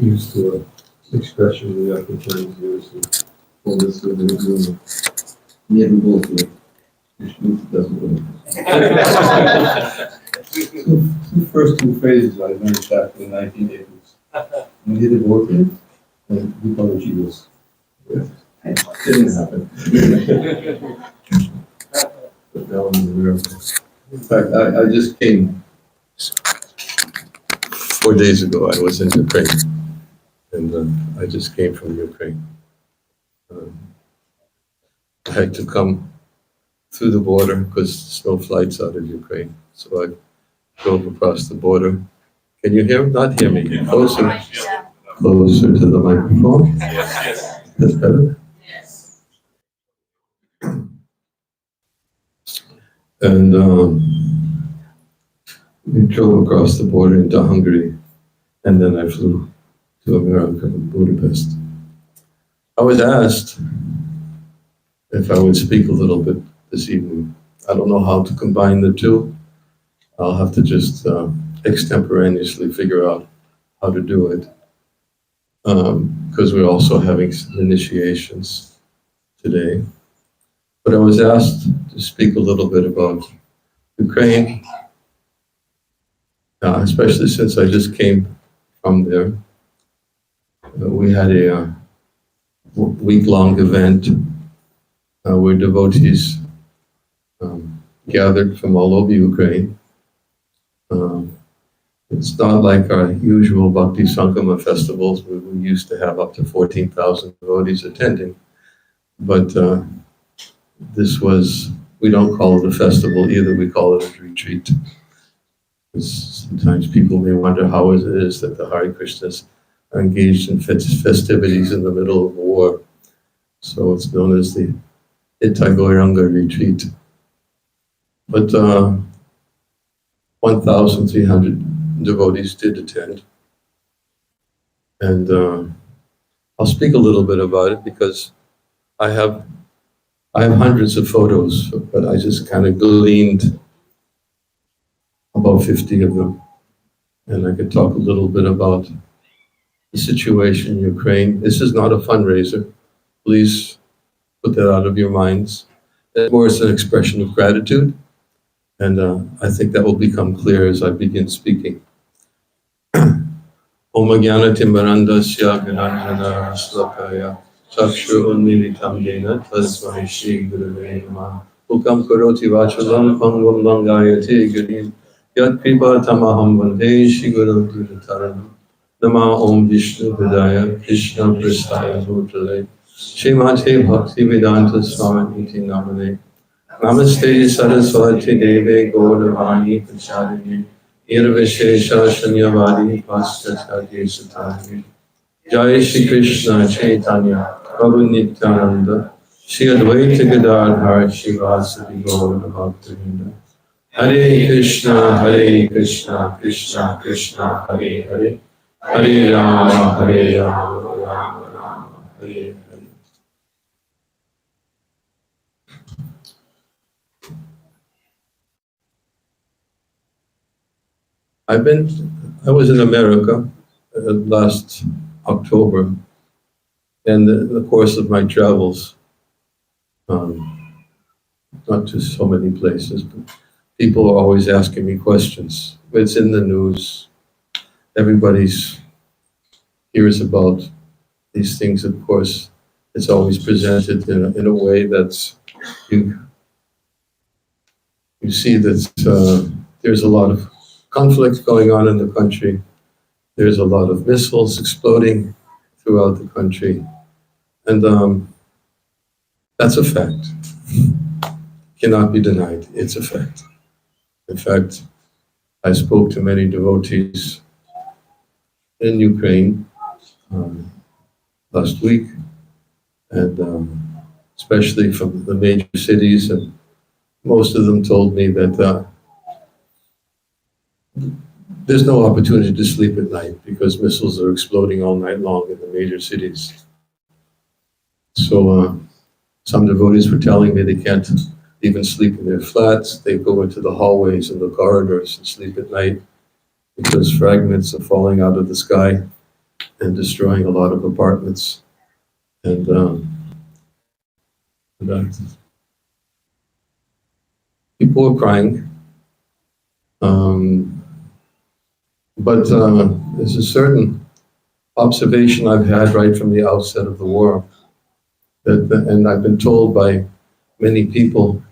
used to an expression we Africans use for this religion. Never go to it, which means it doesn't work. The first two phrases I learned back in the 1980s. Never go to it, and we call it Jesus. It didn't happen. But that was a miracle. In fact, I just came 4 days ago. I was in Ukraine, and I just came from Ukraine. I had to come through the border because there's no flights out of Ukraine. So I drove across the border. Can you hear? Not hear me. Closer. Closer to the microphone. That's better. And we drove across the border into Hungary, and then I flew to America, Budapest. I was asked if I would speak a little bit this evening. I don't know how to combine the two. I'll have to just extemporaneously figure out how to do it, because we're also having some initiations today. But I was asked to speak a little bit about Ukraine, especially since I just came from there. We had a week-long event where devotees gathered from all over Ukraine. It's not like our usual Bhakti Sangama festivals where we used to have up to 14,000 devotees attending. But this was, we don't call it a festival either, we call it a retreat. Sometimes people may wonder how it is that the Hare Krishnas are engaged in festivities in the middle of war. So it's known as the Itagoiranga retreat. But 1,300 devotees did attend. And I'll speak a little bit about it because I have hundreds of photos, but I just kind of gleaned about 50 of them. And I could talk a little bit about the situation in Ukraine. This is not a fundraiser. Please put that out of your minds. It's more as an expression of gratitude. And I think that will become clear as I begin speaking. Om Jnana Timbarandasya Gyananjana Slakaya Chakshu Unmilitam Yena Tasmai Shri Gurave Namaha Ukam Karoti Vachalam Pangam Langayate Girim Yat Kripa Tamaham Vande Shri Gurum Dudataranam Nama Om Vishnu Vidaya Krishna Prasthaya Bhutale Srimati Bhakti Vedanta Swami Iti Namane Namaste Saraswati Deve Gauravani Prachadini Nirvishesha Shanyavadi Paschatya Satani Jai Shri Krishna Chaitanya Prabhu Nityananda Shri Advaita Gadadhar Shivasadi Gaura Bhaktivinoda Hare Krishna Krishna Krishna Hare Hare Hare Rama Rama Rama Hare Hare. I was in America last October, and in the course of my travels, not to so many places, but people are always asking me questions. It's in the news. Everybody hears about these things. Of course, it's always presented in a way that's, you see that there's a lot of conflict going on in the country. There's a lot of missiles exploding throughout the country. And that's a fact. Cannot be denied. It's a fact. In fact, I spoke to many devotees in Ukraine last week, and especially from the major cities, and most of them told me that there's no opportunity to sleep at night because missiles are exploding all night long in the major cities. So some devotees were telling me they can't even sleep in their flats. They go into the hallways and the corridors and sleep at night because fragments are falling out of the sky. and destroying a lot of apartments. And people were crying. But there's a certain observation I've had right from the outset of the war, and I've been told by many people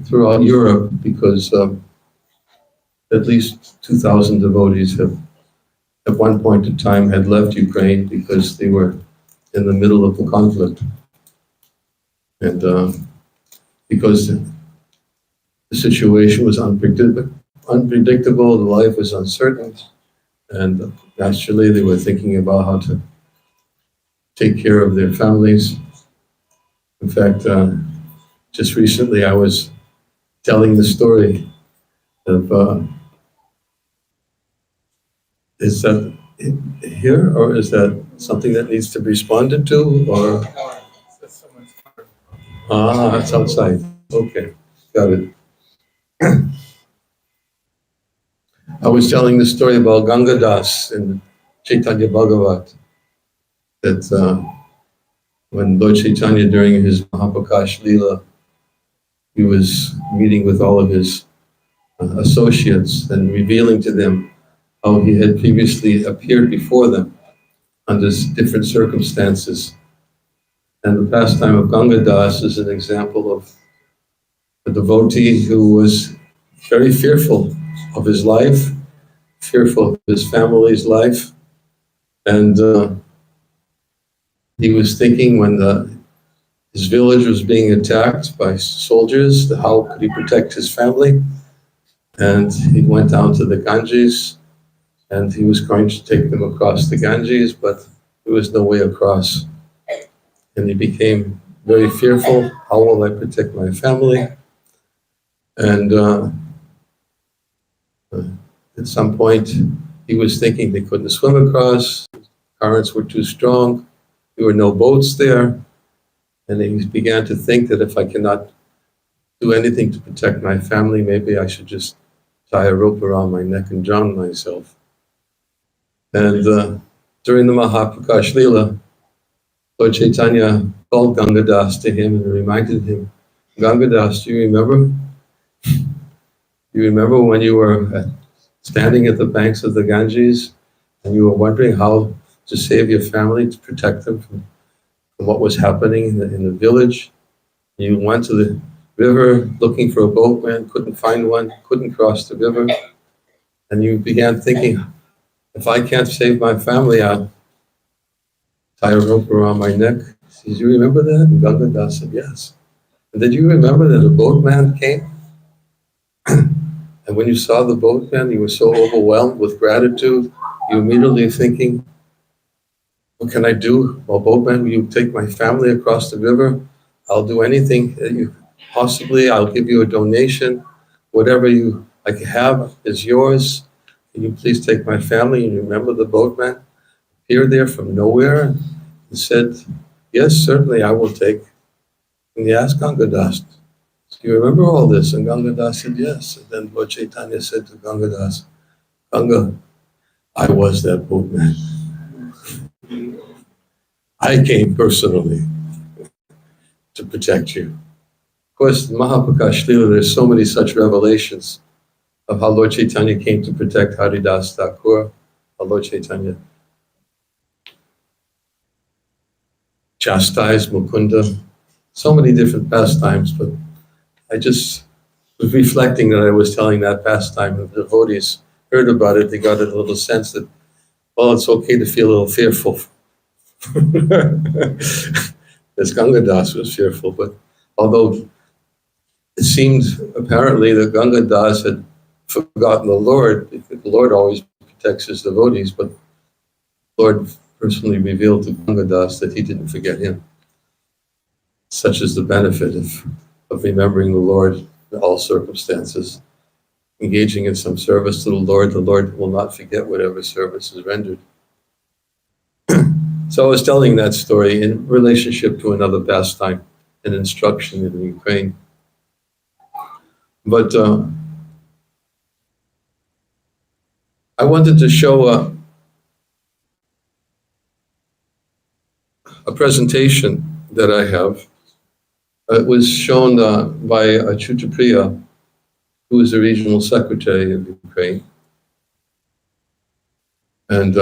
throughout Europe, because at least 2,000 devotees have, at one point in time, had left Ukraine because they were in the middle of the conflict. And because the situation was unpredictable, the life was uncertain, and naturally they were thinking about how to take care of their families. In fact, just recently I was telling the story of, is that here, or is that something that needs to be responded to, or? Ah, it's outside. Okay, got it. I was telling the story about Ganga Das in Chaitanya Bhagavat, that when Lord Chaitanya, during his Mahaprakash Leela, he was meeting with all of his associates and revealing to them how he had previously appeared before them under different circumstances. And the pastime of Ganga Das is an example of a devotee who was very fearful of his life, fearful of his family's life, and he was thinking when his village was being attacked by soldiers, how could he protect his family? And he went down to the Ganges, and he was going to take them across the Ganges, but there was no way across. And he became very fearful. How will I protect my family? And at some point, he was thinking they couldn't swim across, currents were too strong, there were no boats there, and he began to think that if I cannot do anything to protect my family, maybe I should just tie a rope around my neck and drown myself. And during the Mahaprakash Leela, Lord Chaitanya called Ganga Das to him and reminded him, Ganga Das, do you remember? You remember when you were standing at the banks of the Ganges and you were wondering how to save your family, to protect them from what was happening in the village? You went to the river looking for a boatman, couldn't find one, couldn't cross the river. And you began thinking, if I can't save my family, I'll tie a rope around my neck. Did you remember that? And Ganga Das said, yes. And did you remember that a boatman came? And when you saw the boatman, you were so overwhelmed with gratitude, you immediately thinking, what can I do? Well, boatman, will you take my family across the river? I'll do anything that you possibly, I'll give you a donation. Whatever you like have is yours. Can you please take my family? And you remember the boatman appeared there from nowhere and said, yes, certainly I will take. And he asked Ganga Das, do you remember all this? And Ganga Das said, yes. And then Lord Chaitanya said to Ganga Das, Ganga, I was that boatman. I came personally to protect you. Of course, in Mahaprakash Leela, there's so many such revelations of how Lord Chaitanya came to protect Haridas Thakur, how Lord Chaitanya chastised Mukunda, so many different pastimes, but I just was reflecting that I was telling that pastime, and the devotees heard about it, they got a little sense that, well, it's okay to feel a little fearful. As Ganga Das was fearful, but although it seemed apparently that Ganga Das had forgotten the Lord, because the Lord always protects his devotees, but the Lord personally revealed to Ganga Das that he didn't forget him. Such is the benefit of remembering the Lord in all circumstances. Engaging in some service to the Lord will not forget whatever service is rendered. So I was telling that story in relationship to another pastime, an instruction in Ukraine. But I wanted to show a presentation that I have. It was shown by Achutapriya, who is the regional secretary of Ukraine. And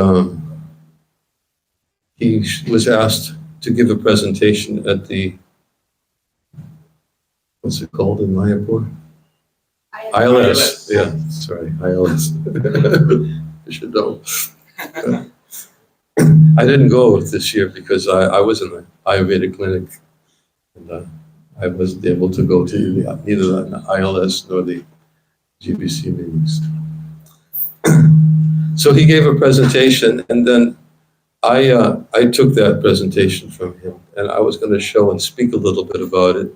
he was asked to give a presentation at the, what's it called in Mayapur? ILS. Yeah, sorry, ILS. I should know. I didn't go this year because I was in the Ayurvedic clinic, and I wasn't able to go to neither the ILS nor the GBC meetings. So he gave a presentation, and then I took that presentation from him, and I was going to show and speak a little bit about it.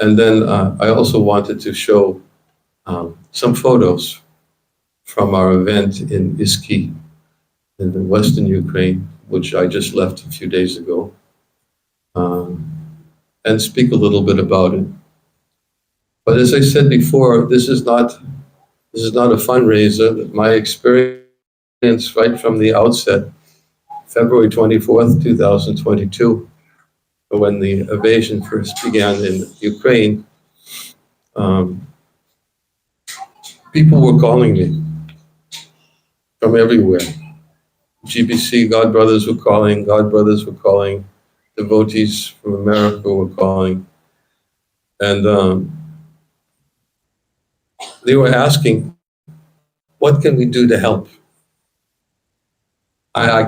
And then I also wanted to show some photos from our event in Iski in the Western Ukraine, which I just left a few days ago, and speak a little bit about it. But as I said before, this is not a fundraiser. My experience right from the outset, February 24th, 2022, when the invasion first began in Ukraine, people were calling me from everywhere. GBC God Brothers were calling, devotees from America were calling, and they were asking, what can we do to help? I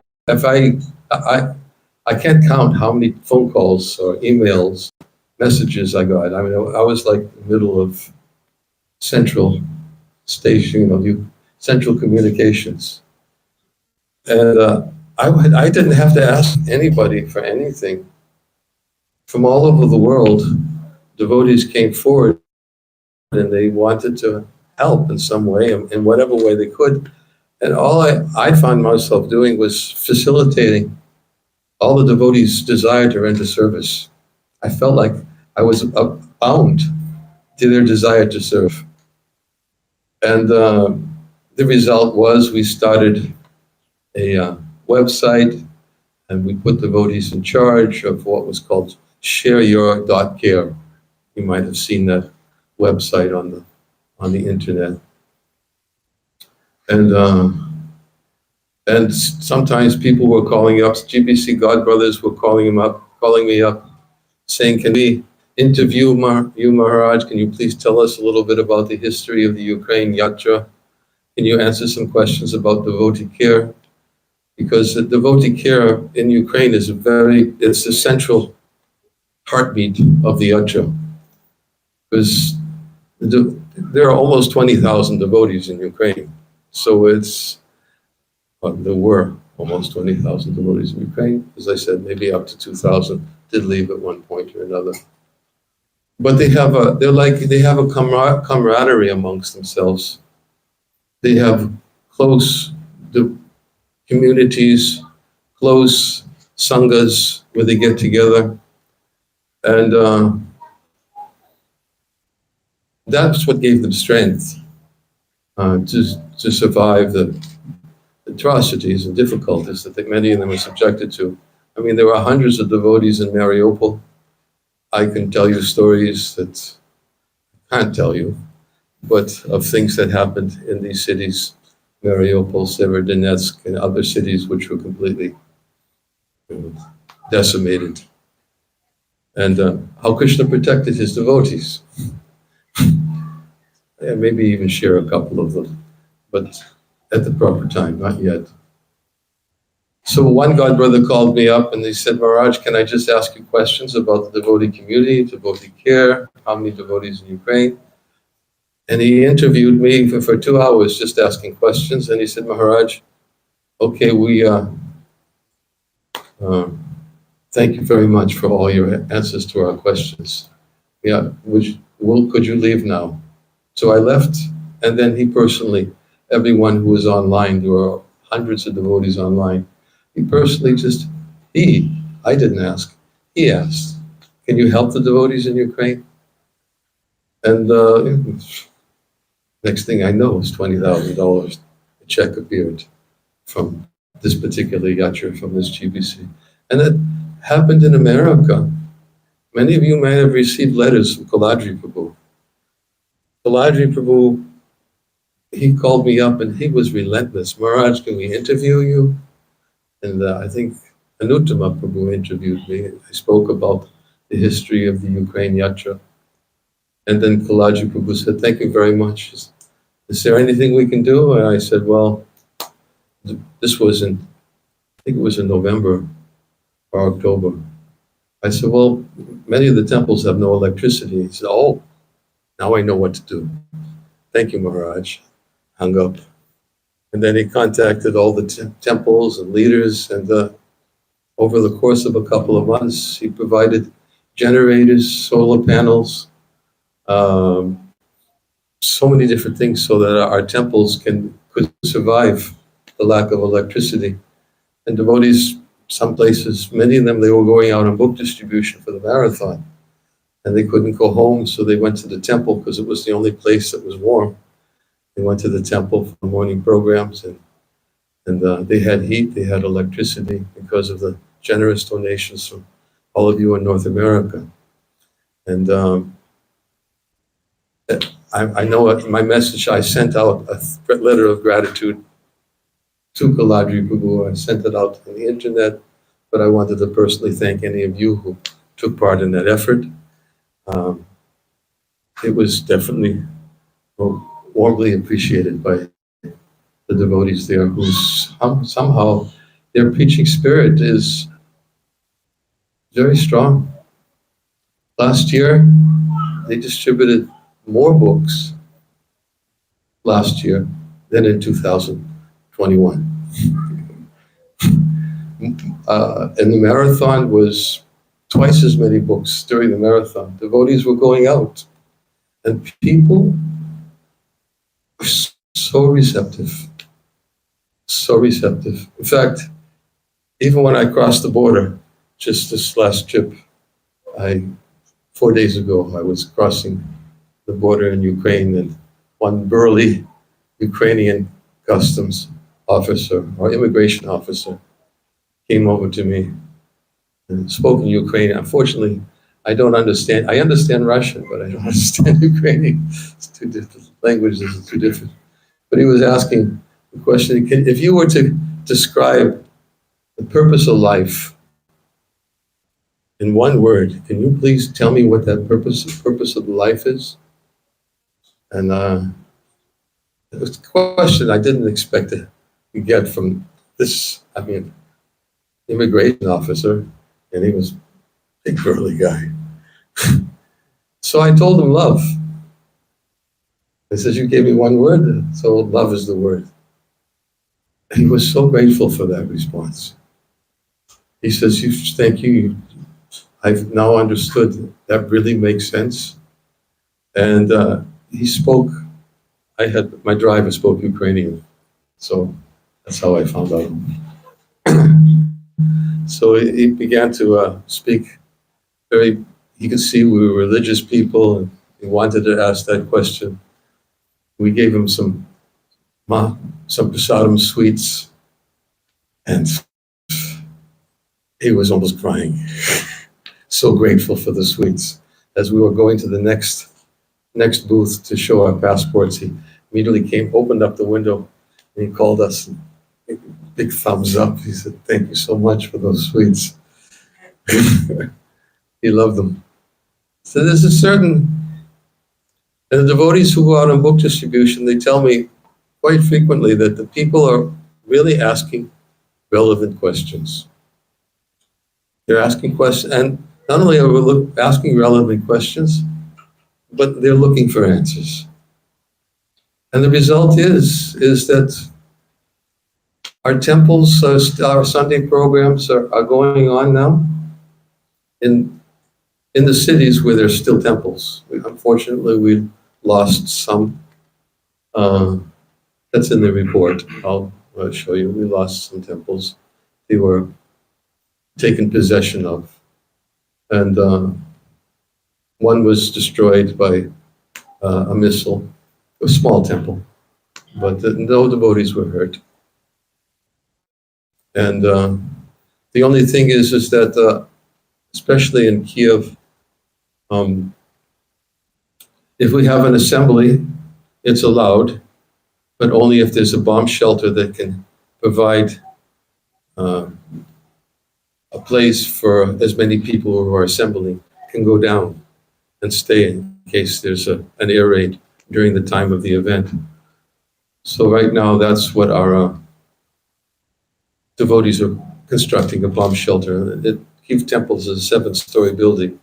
can't count how many phone calls or emails, messages I got. I mean, I was like in the middle of central station, central communications. And I didn't have to ask anybody for anything. From all over the world, devotees came forward and they wanted to help in some way, in whatever way they could. And all I found myself doing was facilitating all the devotees' desire to render service. I felt like I was bound to their desire to serve. And the result was we started a website, and we put devotees in charge of what was called shareyour.care. You might have seen that website on the internet. And sometimes people were calling up, GBC God Brothers were calling me up, saying, can we interview you, Maharaj? Can you please tell us a little bit about the history of the Ukraine Yatra? Can you answer some questions about devotee care? Because the devotee care in Ukraine is it's the central heartbeat of the Yatra. Because there are almost 20,000 devotees in Ukraine. So there were almost 20,000 devotees in Ukraine. As I said, maybe up to 2,000 did leave at one point or another. But they have a camaraderie amongst themselves. They have close communities, close sanghas where they get together, and that's what gave them strength to survive the atrocities and difficulties that many of them were subjected to. I mean, there were hundreds of devotees in Mariupol. I can tell you stories that I can't tell you, but of things that happened in these cities, Mariupol, Severodonetsk, and other cities which were completely decimated. And how Krishna protected his devotees. Yeah, maybe even share a couple of them, but at the proper time, not yet. So one God brother called me up and he said, Maharaj, can I just ask you questions about the devotee community, devotee care, how many devotees in Ukraine? And he interviewed me for 2 hours just asking questions. And he said, Maharaj, okay, we thank you very much for all your answers to our questions. Yeah, could you leave now? So I left, and then he personally, everyone who was online, there were hundreds of devotees online, he personally I didn't ask, he asked, can you help the devotees in Ukraine? And next thing I know, it's $20,000. A check appeared from this particular yatra, from this GBC. And it happened in America. Many of you may have received letters from Kaladri Prabhu. Kaladri Prabhu, he called me up and he was relentless. Maharaj, can we interview you? And I think Anuttama Prabhu interviewed me. I spoke about the history of the Ukraine Yatra. And then Kaladri Prabhu said, thank you very much. Is there anything we can do? And I said, well, this was in, I think it was in November or October. I said, well, many of the temples have no electricity. He said, oh, now I know what to do. Thank you, Maharaj. Hung up. And then he contacted all the temples and leaders, and over the course of a couple of months, he provided generators, solar panels, so many different things so that our temples could survive the lack of electricity. And devotees, some places, many of them, they were going out on book distribution for the marathon, and they couldn't go home, so they went to the temple because it was the only place that was warm. They went to the temple for morning programs, and they had heat, they had electricity because of the generous donations from all of you in North America. And I know my message, I sent out a letter of gratitude to Kaladri Prabhu. I sent it out on the internet, but I wanted to personally thank any of you who took part in that effort. It was definitely warmly appreciated by the devotees there, who somehow their preaching spirit is very strong. Last year, they distributed more books last year than in 2021. And the marathon was twice as many books during the marathon. Devotees were going out, and people were so receptive, so receptive. In fact, even when I crossed the border, just this last trip, 4 days ago, I was crossing the border in Ukraine, and one burly Ukrainian customs officer or immigration officer came over to me and spoke in Ukrainian. Unfortunately, I don't understand. I understand Russian, but I don't understand Ukrainian. It's two different languages, it's too different. But he was asking the question, if you were to describe the purpose of life in one word, can you please tell me what that purpose of life is? And it was a question I didn't expect to get from this, immigration officer, and he was a big burly guy. So I told him love. He says, you gave me one word, so love is the word. And he was so grateful for that response. He says, thank you. I've now understood that really makes sense. And he spoke, my driver spoke Ukrainian. So that's how I found out. So he began to speak he could see we were religious people, and he wanted to ask that question. We gave him some prasadam sweets, and he was almost crying. So grateful for the sweets. As we were going to the next booth to show our passports, he immediately opened up the window, and he called us. Big thumbs up. He said, thank you so much for those sweets. He loved them. So there's a certain, and the devotees who go out on book distribution, they tell me quite frequently that the people are really asking relevant questions. They're asking questions, and not only are we asking relevant questions, but they're looking for answers. And the result is that our temples, our Sunday programs are going on now in the cities where there's still temples. Unfortunately, we lost some. That's in the report. I'll show you. We lost some temples. They were taken possession of. And one was destroyed by a missile, a small temple, but no devotees were hurt. And The only thing is that, especially in Kiev, um, if we have an assembly, it's allowed, but only if there's a bomb shelter that can provide uh, a place for as many people who are assembling can go down and stay in case there's an air raid during the time of the event. So right now, that's what our devotees are constructing, a bomb shelter. Kiev Temple is a 7-story building,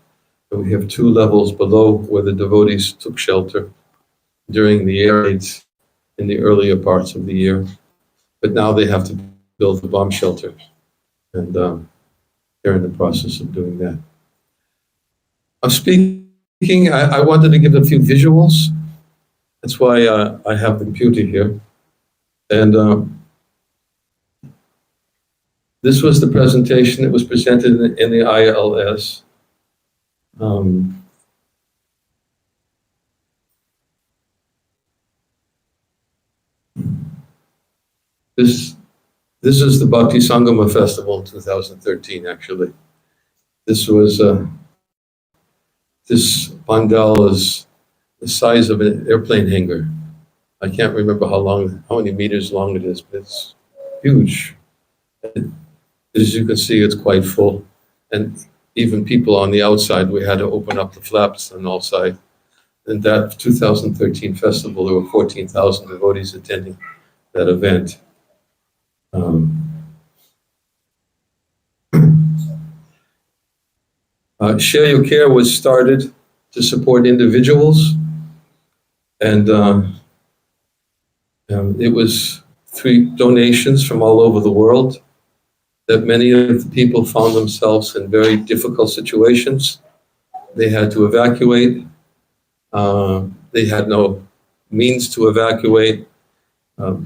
and we have 2 levels below where the devotees took shelter during the air raids in the earlier parts of the year. But now they have to build the bomb shelter, and they're in the process of doing that. I'm speaking, I wanted to give a few visuals. That's why I have the computer here. And this was the presentation that was presented in the ILS. This is the Bhakti Sangama Festival in 2013, actually. This was, this pandal is the size of an airplane hangar. I can't remember how many meters long it is, but it's huge. As you can see, it's quite full. And even people on the outside, we had to open up the flaps on all sides. In that 2013 festival, there were 14,000 devotees attending that event. Share Your Care was started to support individuals, and it was through donations from all over the world that many of the people found themselves in very difficult situations. They had to evacuate. They had no means to evacuate.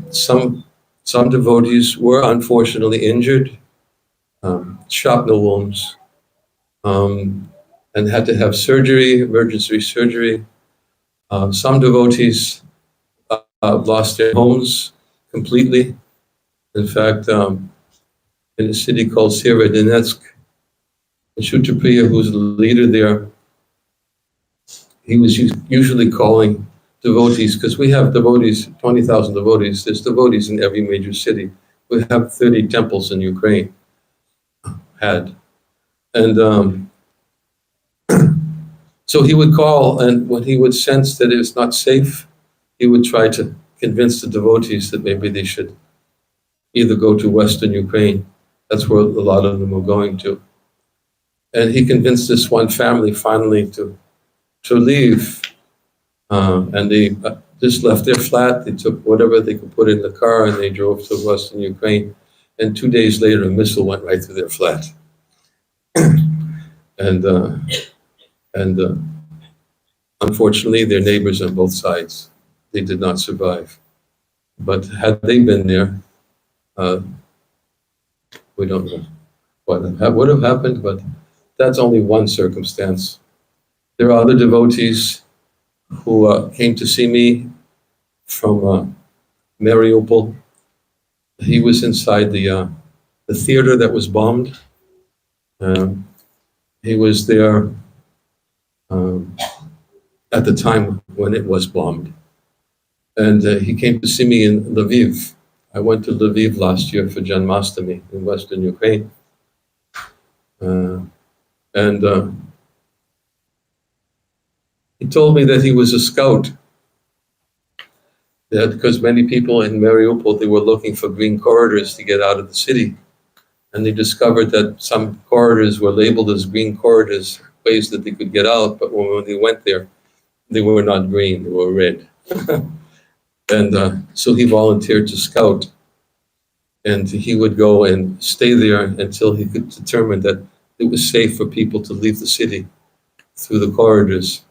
Some devotees were unfortunately injured, shrapnel wounds, and had to have surgery, emergency surgery. Some devotees lost their homes completely. In fact, in a city called Severodonetsk, Shutrapriya, who's the leader there, he was usually calling devotees, because we have devotees, 20,000 devotees. There's devotees in every major city. We have 30 temples in Ukraine, had. And so he would call, and when he would sense that it was not safe, he would try to convince the devotees that maybe they should either go to Western Ukraine. That's where a lot of them were going to. And he convinced this one family finally to leave. And they just left their flat. They took whatever they could put in the car, and they drove to Western Ukraine. And 2 days later, a missile went right through their flat. and unfortunately, their neighbors on both sides, they did not survive. But had they been there, we don't know what would have happened, but that's only one circumstance. There are other devotees who came to see me from Mariupol. He was inside the theater that was bombed. He was there at the time when it was bombed. And he came to see me in Lviv. I went to Lviv last year for Janmashtami in Western Ukraine. He told me that he was a scout, that because many people in Mariupol, they were looking for green corridors to get out of the city. And they discovered that some corridors were labeled as green corridors, ways that they could get out, but when they went there, they were not green, they were red. And so he volunteered to scout. And he would go and stay there until he could determine that it was safe for people to leave the city through the corridors.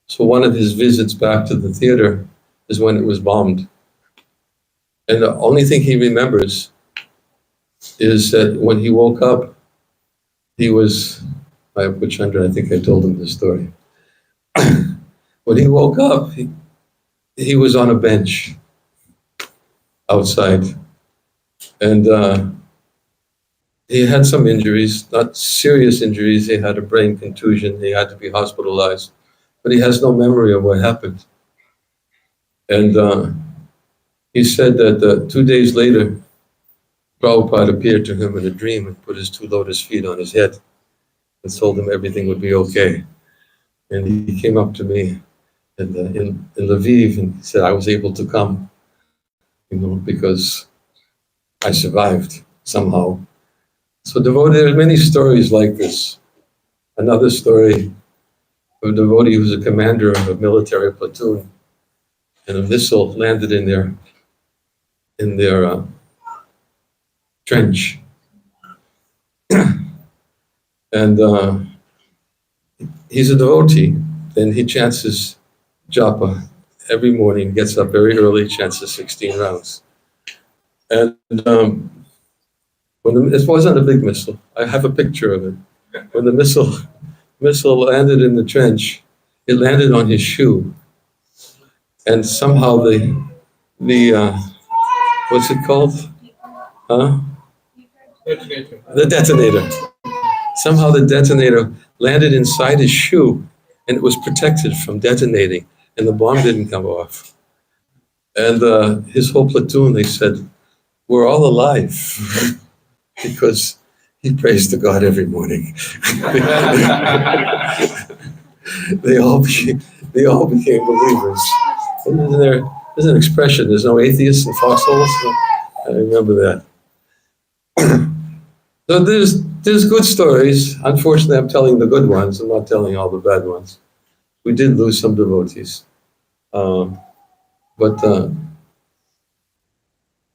So one of his visits back to the theater is when it was bombed. And the only thing he remembers is that when he woke up, he was, Chandra, I think I told him this story. When he woke up, he was on a bench outside. And He had some injuries, not serious injuries. He had a brain contusion. He had to be hospitalized, but he has no memory of what happened. And he said that 2 days later, Prabhupada appeared to him in a dream and put his two lotus feet on his head and told him everything would be okay. And he came up to me in Lviv and he said, I was able to come, because I survived somehow. So there are many stories like this. Another story of a devotee who was a commander of a military platoon, and a missile landed in their trench. And he's a devotee, and he chants his japa every morning, gets up very early, chants his 16 rounds. And it wasn't a big missile. I have a picture of it. When the missile landed in the trench, it landed on his shoe. And somehow the what's it called? Huh? The detonator. Somehow the detonator landed inside his shoe and it was protected from detonating and the bomb didn't come off. And his whole platoon, they said, we're all alive because he prays to God every morning. They all became believers. And there's an expression, there's no atheists in foxholes. So I remember that. So there's good stories. Unfortunately, I'm telling the good ones. I'm not telling all the bad ones. We did lose some devotees, but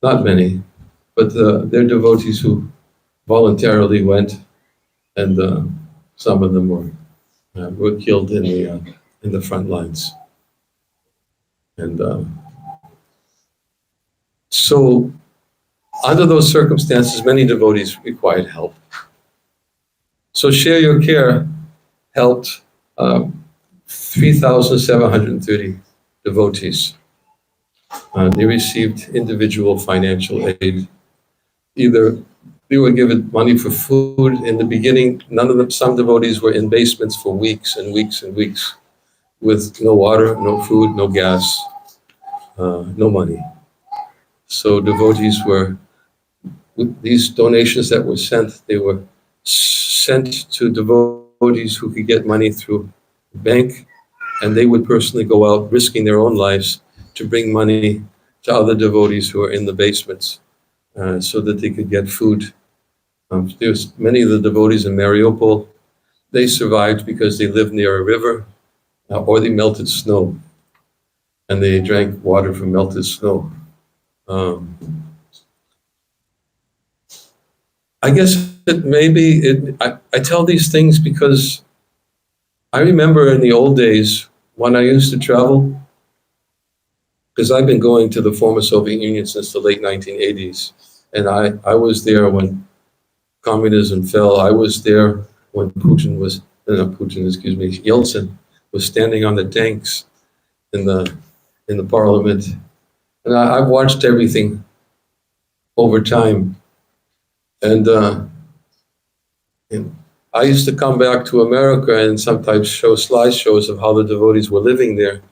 not many. But they're devotees who voluntarily went, and some of them were killed in the front lines. And so, under those circumstances, many devotees required help. So Share Your Care helped 3,730 devotees. They received individual financial aid. Either they were given money for food in the beginning. Some devotees were in basements for weeks and weeks and weeks with no water, no food, no gas, no money. So devotees were, with these donations that were sent, they were sent to devotees who could get money through the bank, and they would personally go out risking their own lives to bring money to other devotees who are in the basements so that they could get food. There's many of the devotees in Mariupol, they survived because they lived near a river or they melted snow and they drank water from melted snow. I guess I tell these things because I remember in the old days when I used to travel, because I've been going to the former Soviet Union since the late 1980s, and I was there when communism fell. I was there when Yeltsin was standing on the tanks in the parliament. And I've watched everything over time. And I used to come back to America and sometimes show slideshows of how the devotees were living there.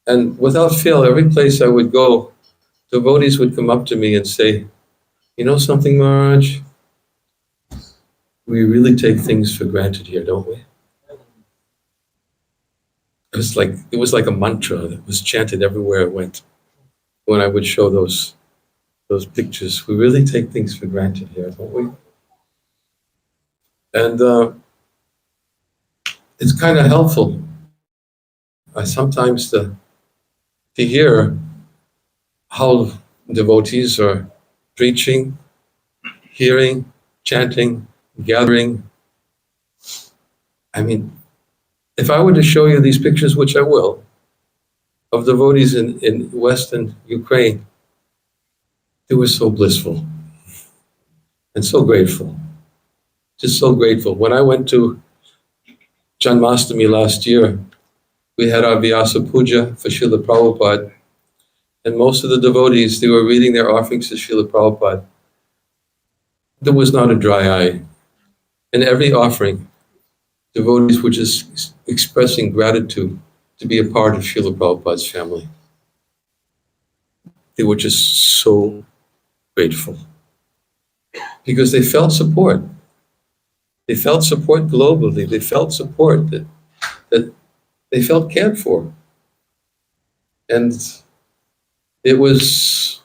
And without fail, every place I would go, devotees would come up to me and say, you know something, Maharaj? We really take things for granted here, don't we? It was like a mantra that was chanted everywhere I went when I would show those pictures. We really take things for granted here, don't we? And it's kind of helpful sometimes to hear how devotees are preaching, hearing, chanting, gathering. I mean, if I were to show you these pictures, which I will, of devotees in Western Ukraine, they were so blissful and so grateful, just so grateful. When I went to Janmashtami last year, we had our Vyasa Puja for Srila Prabhupada, and most of the devotees, they were reading their offerings to Srila Prabhupada. there was not a dry eye. In every offering, devotees were just expressing gratitude to be a part of Srila Prabhupada's family. They were just so grateful because they felt support. They felt support globally. They felt support that they felt cared for. And it's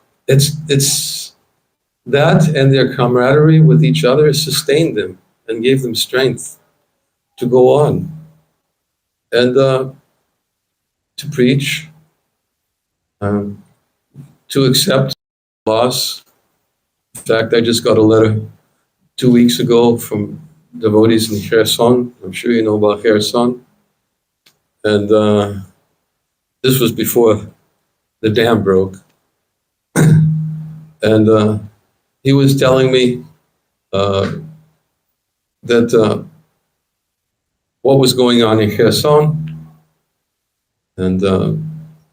that and their camaraderie with each other sustained them and gave them strength to go on and to preach, to accept loss. In fact, I just got a letter 2 weeks ago from devotees in Kherson. I'm sure you know about Kherson. And this was before the dam broke. And he was telling me that what was going on in Kherson, and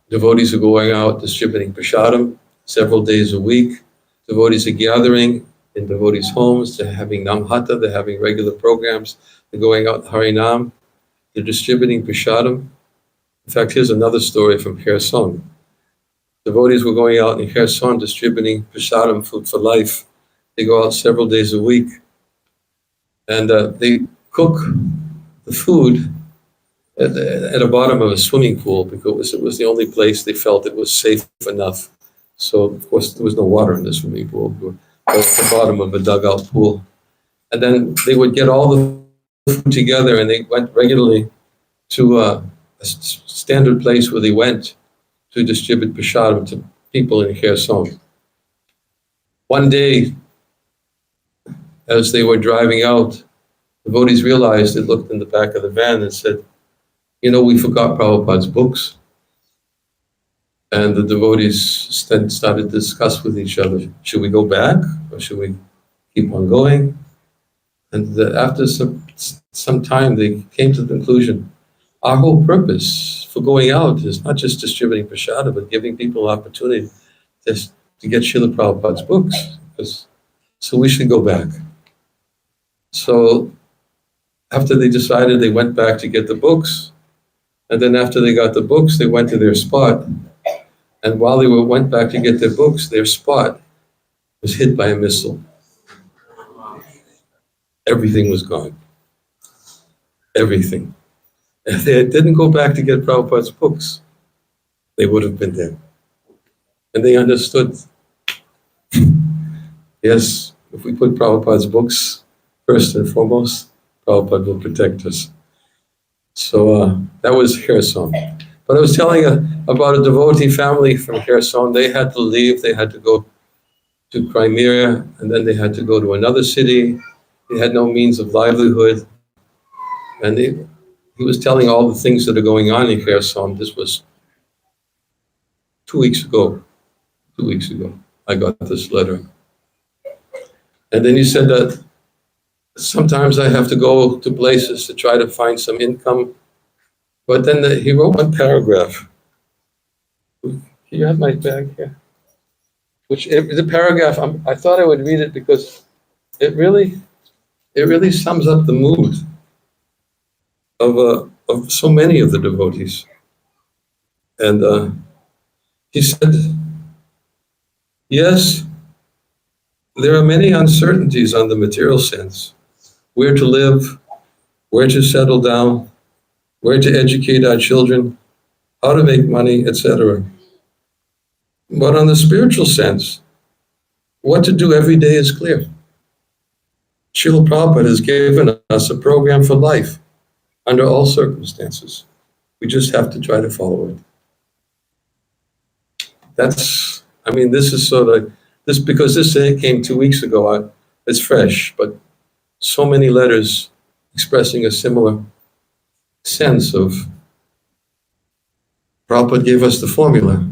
devotees are going out distributing prasadam several days a week. Devotees are gathering in devotees' homes. They're having namhata. They're having regular programs. They're going out Harinam. They're distributing prasadam. In fact, here's another story from Kherson. Devotees were going out in Kherson distributing prasadam, food for life. They go out several days a week, and they cook the food at the bottom of a swimming pool because it was the only place they felt it was safe enough. So, of course, there was no water in the swimming pool. They were at the bottom of a dugout pool. And then they would get all the food together, and they went regularly to a standard place where they went to distribute prasadam to people in Kherson. One day, as they were driving out, devotees realized, they looked in the back of the van and said, "You know, we forgot Prabhupada's books." And the devotees then started to discuss with each other, should we go back or should we keep on going? And after some time, they came to the conclusion, our whole purpose for going out is not just distributing prasadam, but giving people opportunity to get Srila Prabhupada's books. So we should go back. So after they decided, they went back to get the books. And then after they got the books, they went to their spot. And while they went back to get their books, their spot was hit by a missile. Everything was gone. Everything. If they didn't go back to get Prabhupada's books, they would have been dead. And they understood, yes, if we put Prabhupada's books first and foremost, Prabhupada will protect us. So that was Kherson. But I was telling about a devotee family from Kherson. They had to leave. They had to go to Crimea, and then they had to go to another city. They had no means of livelihood. And he was telling all the things that are going on in Kherson. This was 2 weeks ago. 2 weeks ago, I got this letter. And then he said that sometimes I have to go to places to try to find some income. But then he wrote one paragraph. Can you have my bag here? The paragraph, I thought I would read it because it really sums up the mood of so many of the devotees. And he said, yes, there are many uncertainties on the material sense. Where to live, where to settle down, where to educate our children, how to make money, etc. But on the spiritual sense, what to do every day is clear. Srila Prabhupada has given us a program for life under all circumstances. We just have to try to follow it. This is sort of, because this came 2 weeks ago, it's fresh, but so many letters expressing a similar sense of Prabhupada gave us the formula.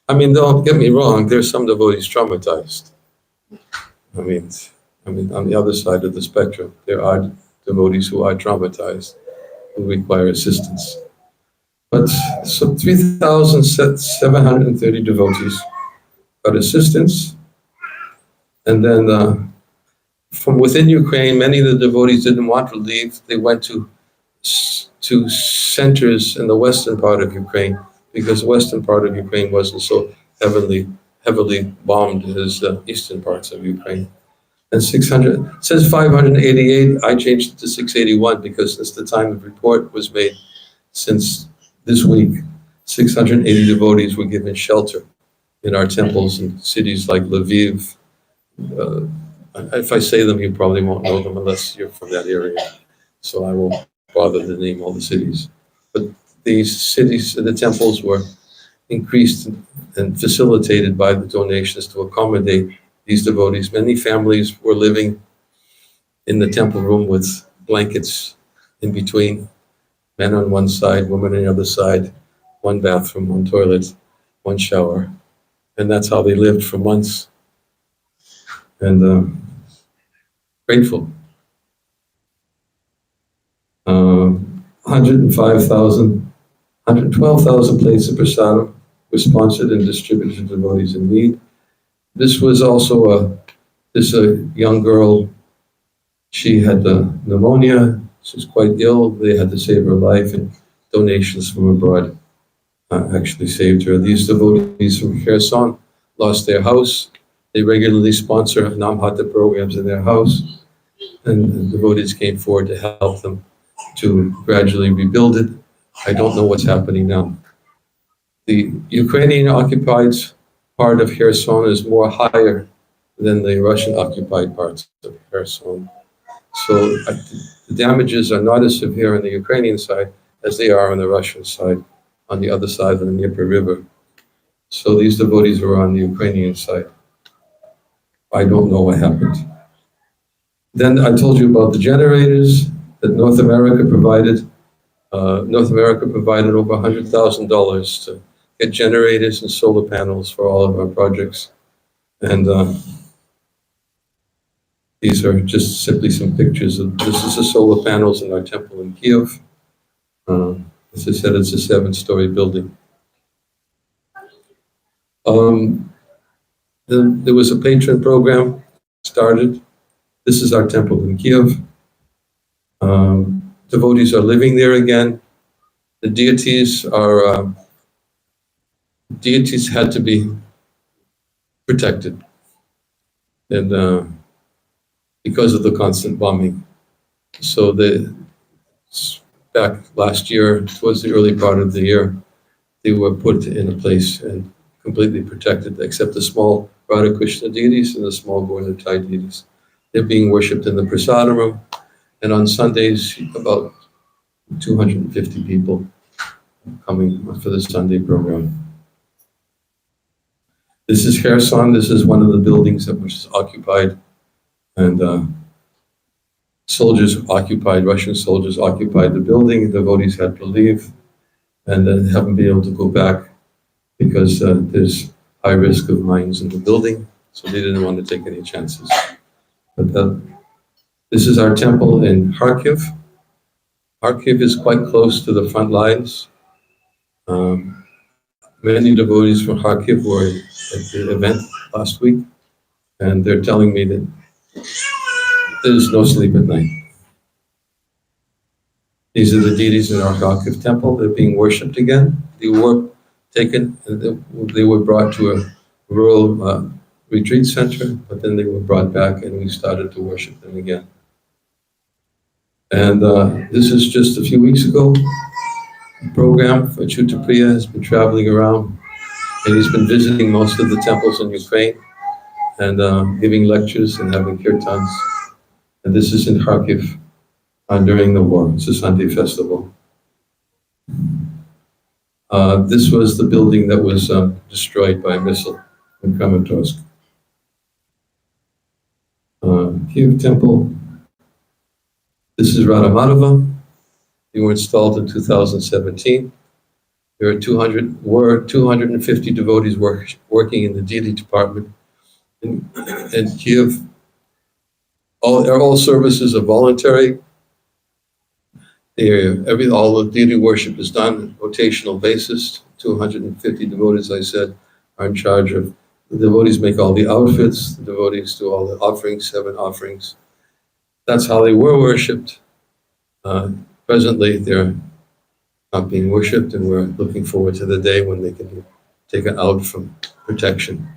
Don't get me wrong, there's some devotees traumatized. On the other side of the spectrum, there are devotees who are traumatized, who require assistance. But so 3,730 devotees got assistance, and then from within Ukraine, many of the devotees didn't want to leave. They went to centers in the western part of Ukraine because the western part of Ukraine wasn't so heavily bombed as the eastern parts of Ukraine. And 600, it says 588, I changed it to 681 because since the time the report was made, since this week, 680 devotees were given shelter in our temples in cities like Lviv. Uh, if I say them, you probably won't know them unless you're from that area. So I won't bother to name all the cities. But these cities, the temples were increased and facilitated by the donations to accommodate these devotees. Many families were living in the temple room with blankets in between, men on one side, women on the other side, one bathroom, one toilet, one shower. And that's how they lived for months. And grateful. 105,000, 112,000 plates of prasadam were sponsored and distributed to devotees in need. This was also a young girl. She had pneumonia. She was quite ill. They had to save her life, and donations from abroad actually saved her. These devotees from Kherson lost their house. They regularly sponsor Namhata programs in their house, and devotees came forward to help them to gradually rebuild it. I don't know what's happening now. The Ukrainian occupied part of Kherson is more higher than the Russian occupied parts of Kherson. So the damages are not as severe on the Ukrainian side as they are on the Russian side, on the other side of the Dnieper River. So these devotees were on the Ukrainian side. I don't know what happened. Then I told you about the generators that North America provided. North America provided over $100,000 to get generators and solar panels for all of our projects. And these are just simply some pictures of, this is the solar panels in our temple in Kiev. As I said, it's a 7-story building. There was a patron program started. This is our temple in Kiev. Devotees are living there again. The deities had to be protected, and because of the constant bombing. So back last year, towards the early part of the year, they were put in a place and completely protected, except the small Radha Krishna deities and the small Gauratai deities. They're being worshipped in the prasadam room, and on Sundays, about 250 people coming for the Sunday program. This is Kherson. This is one of the buildings that was occupied, and Russian soldiers occupied the building. The devotees had to leave, and then haven't been able to go back because there's high risk of mines in the building, so they didn't want to take any chances. But this is our temple in Kharkiv. Kharkiv is quite close to the front lines. Many devotees from Kharkiv were at the event last week, and they're telling me that there's no sleep at night. These are the deities in our Kharkiv temple. They're being worshipped again. They were taken, they were brought to a rural retreat center, but then they were brought back and we started to worship them again. And this is just a few weeks ago. The program for Chutapriya has been traveling around, and he's been visiting most of the temples in Ukraine and giving lectures and having kirtans. And this is in Kharkiv during the war. It's a Sunday festival. This was the building that was destroyed by a missile in Kramatorsk. Kiev temple. This is Radhamadava. They were installed in 2017. There are 250 devotees working in the deity department in Kiev. All services are voluntary. All the deity worship is done on a rotational basis. 250 devotees, I said, are in charge of. The devotees make all the outfits. The devotees do all the offerings, 7 offerings. That's how they were worshipped. Presently, they're not being worshipped, and we're looking forward to the day when they can be taken out from protection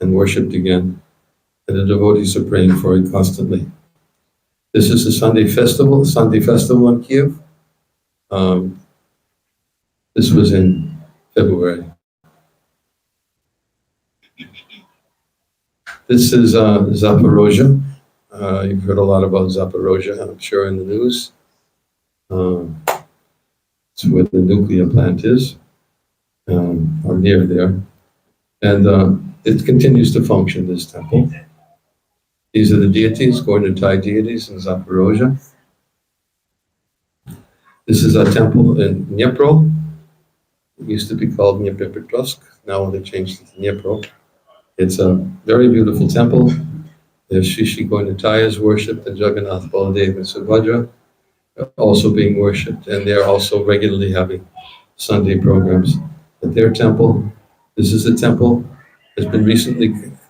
and worshipped again. And the devotees are praying for it constantly. This is the Sunday festival in Kiev. This was in February. This is Zaporozhye. You've heard a lot about Zaporozhye, I'm sure, in the news. It's where the nuclear plant is, or near there. And it continues to function, this temple. These are the deities, Gordon Thai deities in Zaporozhye. This is a temple in Dnipro. It used to be called Dnipropetrovsk. Now they changed it to Dnipro. It's a very beautiful temple. There's Shri Gordon Thai is worshipped, and Jagannath, Baladev, and Subhadra are also being worshipped, and they're also regularly having Sunday programs at their temple. This is a temple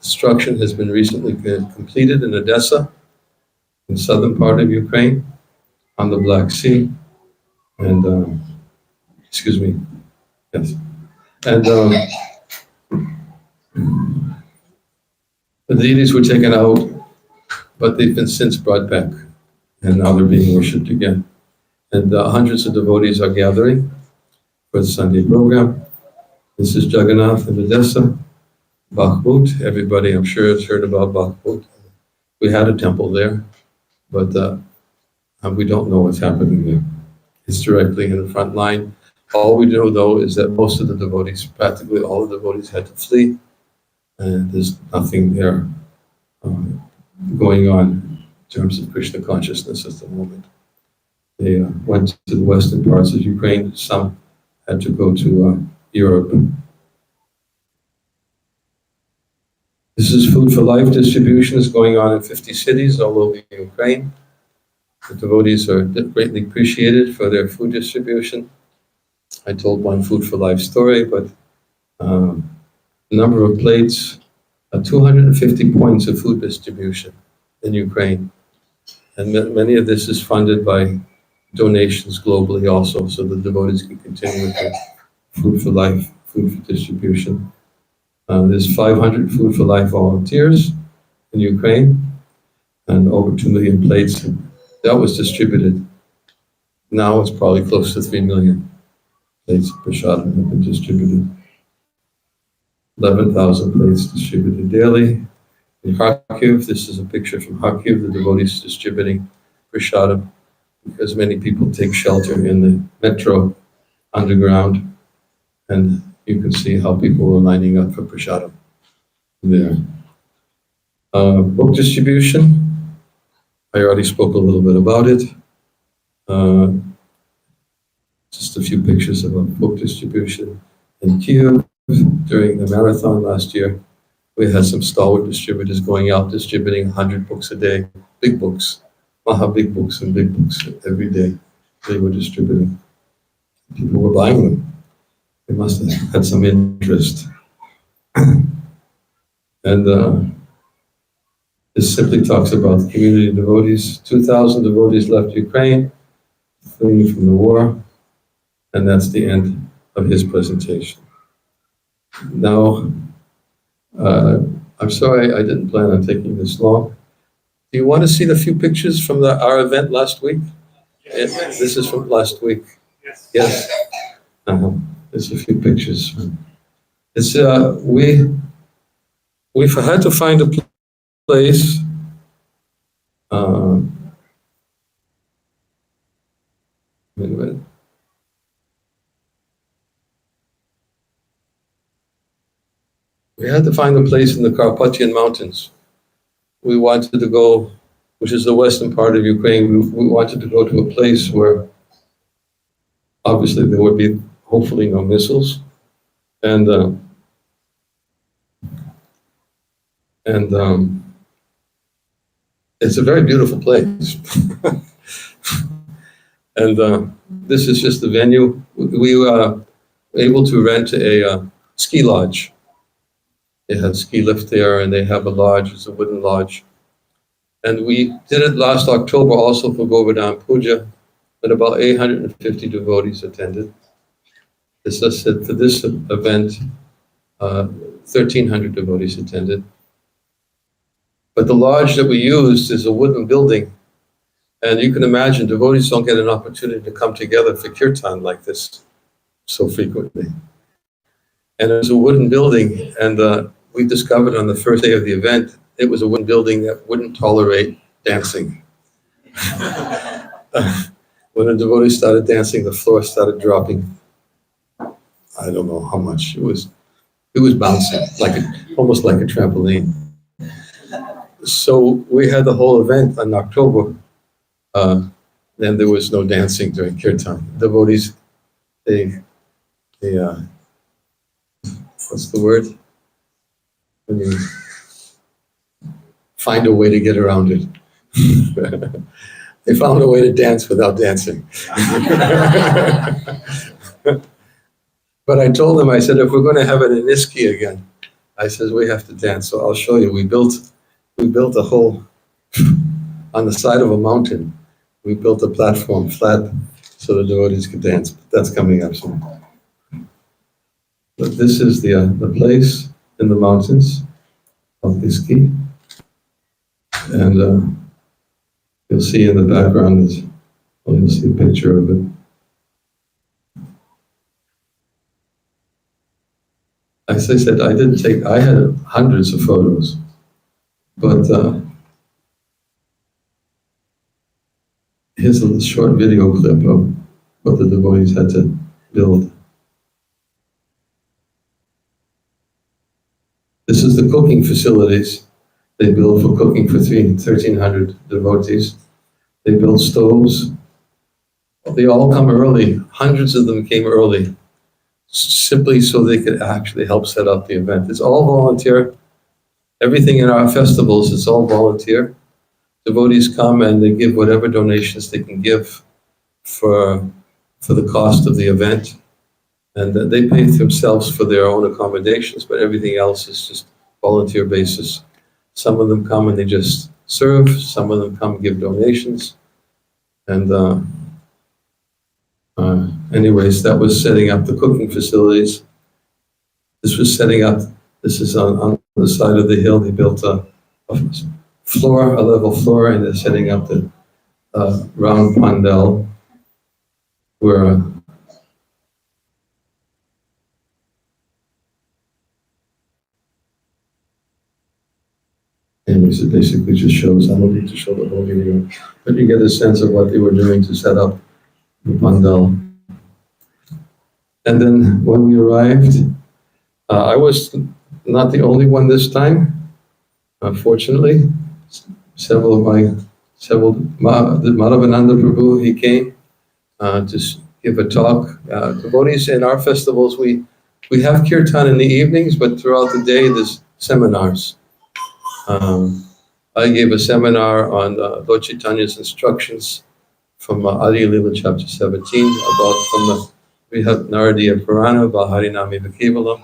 construction has been recently completed in Odessa, in the southern part of Ukraine, on the Black Sea. And, excuse me, yes. And the deities were taken out, but they've been since brought back, and now they're being worshipped again. And hundreds of devotees are gathering for the Sunday program. This is Jagannath in Odessa, Bakhmut. Everybody, I'm sure, has heard about Bakhmut. We had a temple there, but we don't know what's happening there. It's directly in the front line. All we know, though, is that most of the devotees, practically all the devotees, had to flee, and there's nothing there going on in terms of Krishna consciousness at the moment. They went to the western parts of Ukraine. Some had to go to Europe. This is Food for Life distribution is going on in 50 cities all over Ukraine. The devotees are greatly appreciated for their food distribution. I told one Food for Life story, but the number of plates, 250 points of food distribution in Ukraine. And many of this is funded by donations globally also, so the devotees can continue with their Food for Life, food for distribution. There's 500 Food for Life volunteers in Ukraine, and over 2 million plates. That was distributed. Now it's probably close to 3 million plates of prashadam have been distributed. 11,000 plates distributed daily. In Kharkiv, this is a picture from Kharkiv, the devotees distributing prashadam, because many people take shelter in the metro underground, and you can see how people are lining up for prashadam there. Book distribution, I already spoke a little bit about it. Just a few pictures of a book distribution in Kiev. During the marathon last year, we had some stalwart distributors going out distributing 100 books a day, big books, Maha big books and big books every day. They were distributing. People were buying them. They must have had some interest. And this simply talks about the community of devotees. 2,000 devotees left Ukraine, fleeing from the war, and that's the end of his presentation. Now, I'm sorry I didn't plan on taking this long. Do you want to see the few pictures from our event last week? Yes. This is from last week. Yes. Yes. There's a few pictures. It's we've had to find a place. Wait a minute. We had to find a place in the Carpathian Mountains. We wanted to go, which is the western part of Ukraine, we wanted to go to a place where obviously there would be hopefully no missiles. And it's a very beautiful place. And this is just the venue. We were able to rent a ski lodge. They had ski lift there, and they have a lodge. It's a wooden lodge. And we did it last October also for Govardhan Puja, and about 850 devotees attended. As I said, for this event, 1,300 devotees attended. But the lodge that we used is a wooden building, and you can imagine devotees don't get an opportunity to come together for kirtan like this so frequently. And it was a wooden building, and we discovered on the first day of the event, it was a wooden building that wouldn't tolerate dancing. When the devotees started dancing, the floor started dropping. I don't know how much. It was bouncing, almost like a trampoline. So we had the whole event in October, and there was no dancing during kirtan. Devotees, they what's the word? When you find a way to get around it. They found a way to dance without dancing. But I told them, I said, if we're going to have it in Iski again, I said, we have to dance. So I'll show you. We built a whole, on the side of a mountain, we built a platform flat so the devotees could dance. But that's coming up soon. But this is the place in the mountains of Iski. And you'll see in the background, you'll see a picture of it. As I said, I had hundreds of photos, but here's a short video clip of what the devotees had to build. This is the cooking facilities they built for cooking for 1,300 devotees. They built stoves. They all come early. Hundreds of them came early, simply so they could actually help set up the event. It's all volunteer. Everything in our festivals is all volunteer. Devotees come and they give whatever donations they can give for the cost of the event. And they pay themselves for their own accommodations, but everything else is just volunteer basis. Some of them come and they just serve. Some of them come and give donations. And anyways, that was setting up the cooking facilities. This was setting up, this is on the side of the hill. They built a floor, a level floor, and they're setting up the round pandal where anyways, it basically just shows, I don't need to show the whole video, but you get a sense of what they were doing to set up the pandal. And then when we arrived, I was not the only one this time. Unfortunately, Madhavananda Prabhu, he came to give a talk. Devotees in our festivals, we have kirtan in the evenings, but throughout the day there's seminars. I gave a seminar on Lord Chaitanya's instructions from Adi Lila chapter 17 about from the Naradiya Purana about Harinami Vakevalam.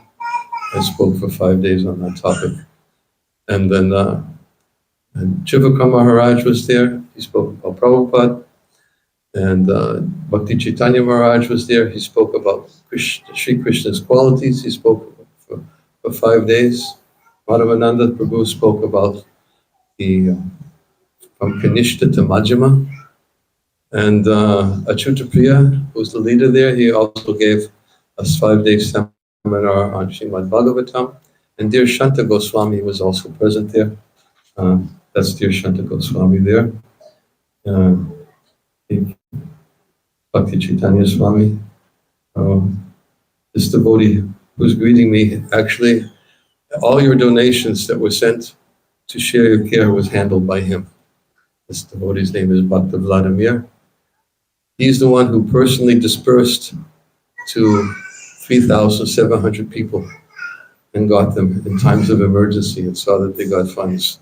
I spoke for 5 days on that topic. And then and Chivakam Maharaj was there. He spoke about Prabhupada. And Bhakti Chaitanya Maharaj was there. He spoke about Sri Krishna's qualities. He spoke for 5 days. Madhavananda Prabhu spoke about from Kanishta to Majjhima. And Achyuta Priya, who's the leader there, he also gave a 5-day seminar on Srimad Bhagavatam. And dear Shanta Goswami was also present there. That's dear Shanta Goswami there. Bhakti Chaitanya Swami. This devotee who's greeting me, actually, all your donations that were sent to share your care was handled by him. This devotee's name is Bhakta Vladimir. He's the one who personally dispersed to 3,700 people and got them in times of emergency and saw that they got funds.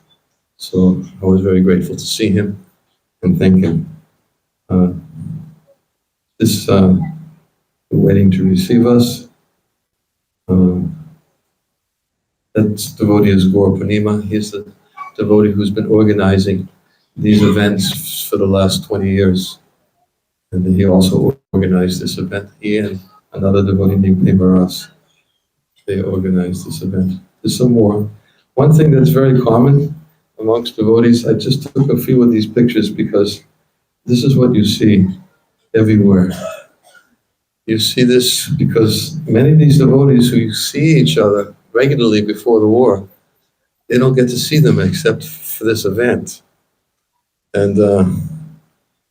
So I was very grateful to see him and thank him. Waiting to receive us. That devotee is Gaura Purnima. He's the devotee who's been organizing these events for the last 20 years. And then he also organized this event. He and another devotee named Maras, they organized this event. There's some more. One thing that's very common amongst devotees, I just took a few of these pictures because this is what you see everywhere. You see this because many of these devotees who see each other regularly before the war, they don't get to see them except for this event. And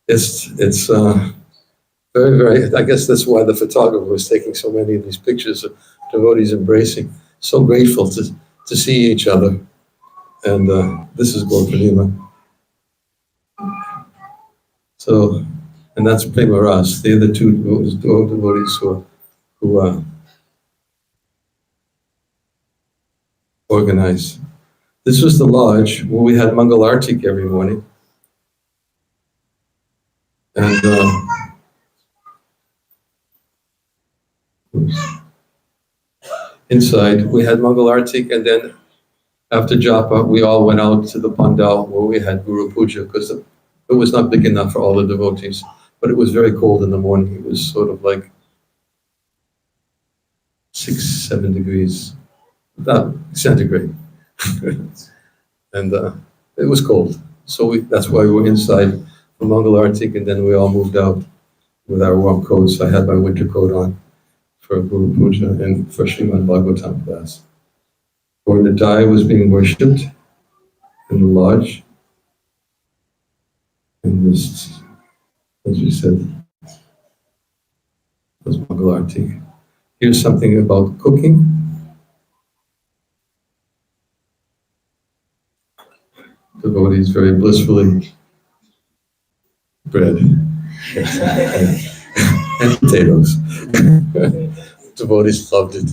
it's very, very, I guess that's why the photographer was taking so many of these pictures of devotees embracing, so grateful to see each other. And this is Gaur Purnima. So, and that's Prema Ras. They're the two devotees who organize. This was the lodge where we had Mangal Artik every morning. And inside we had Mangal Artik, and then after Japa, we all went out to the Pandal where we had Guru Puja, because it was not big enough for all the devotees, but it was very cold in the morning. It was sort of like 6-7 degrees, not centigrade. And it was cold. So that's why we were inside for Mangal Artik, and then we all moved out with our warm coats. I had my winter coat on for Guru Puja and for Srimad Bhagavatam class. Or the Dai was being worshipped in the lodge. And this, as we said, was Mangal Artik. Here's something about cooking. Devotees very blissfully bread and potatoes. Devotees loved it.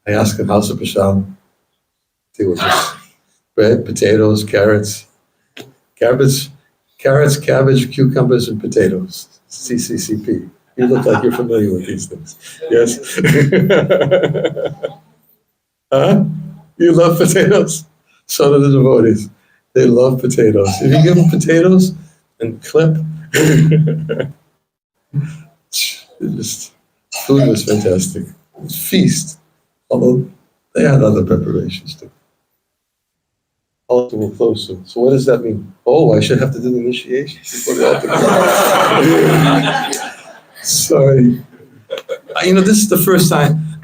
I asked them, how's the prasad? They were just bread, potatoes, carrots, cabbage, cucumbers, and potatoes. CCCP. You look like you're familiar with these things. Yes? Huh? You love potatoes? So do the devotees. They love potatoes. If you give them potatoes and clip, food was fantastic. It was feast. Although they had other preparations too. Altar will close soon. So what does that mean? Oh, I should have to do the initiation before the altar closes. Sorry. This is the first time.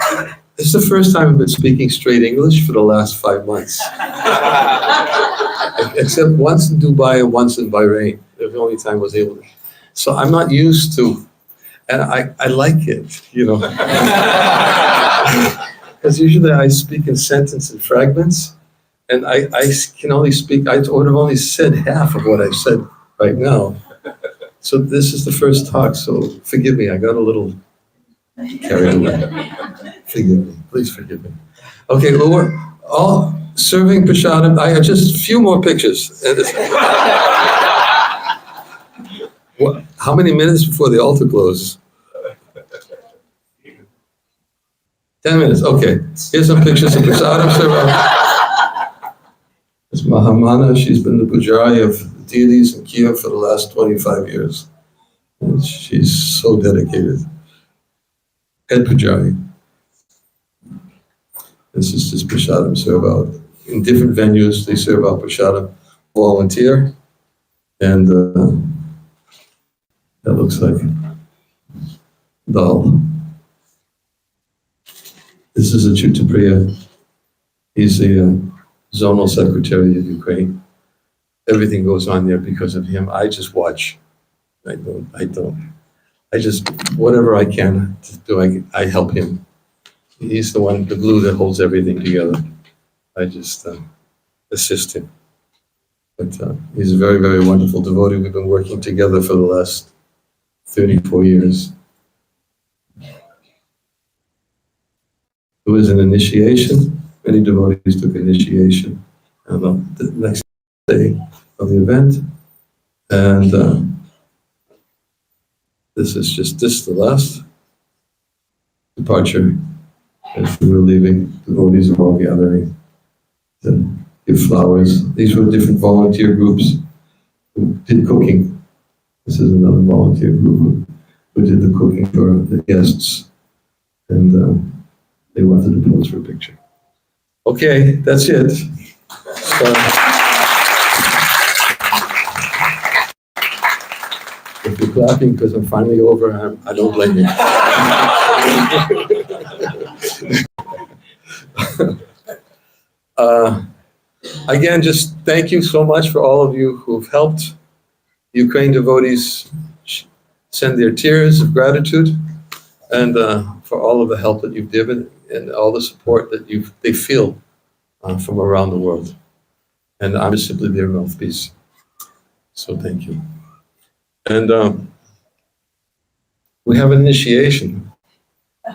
This is the first time I've been speaking straight English for the last 5 months. Except once in Dubai and once in Bahrain. It was the only time I was able to. So I'm not used to, and I like it, Because usually I speak in sentences and fragments, and I can only speak, I would have only said half of what I've said right now. So this is the first talk, so forgive me, I got a little carried away. Forgive me, please forgive me. Okay, well, we're all serving prasadam. I have just a few more pictures. How many minutes before the altar closes? 10 minutes, okay. Here's some pictures of prasadam served. It's Mahamana. She's been the pujari of deities in Kiev for the last 25 years. And she's so dedicated. Head pujari. This is just prasadam serve out. In different venues, they serve out prasadam. Volunteer. And that looks like dal. This is Achyutapriya. He's the zonal secretary of Ukraine. Everything goes on there because of him. I just watch. I don't. I just, whatever I can to do, I help him. He's the one, the glue that holds everything together. I just assist him. But he's a very, very wonderful devotee. We've been working together for the last 34 years. It was an initiation. Many devotees took initiation on the next day of the event. And this is the last departure. As we were leaving, devotees are all gathering to give flowers These were different volunteer groups who did cooking. This is another volunteer group who did the cooking for the guests, and they wanted to pose for a picture. Okay, that's it. So, if you're clapping because I'm finally over, I don't blame you. Again, just thank you so much for all of you who've helped Ukraine devotees send their tears of gratitude, and for all of the help that you've given and all the support that they feel from around the world. And I'm simply their mouthpiece. So thank you. And we have an initiation.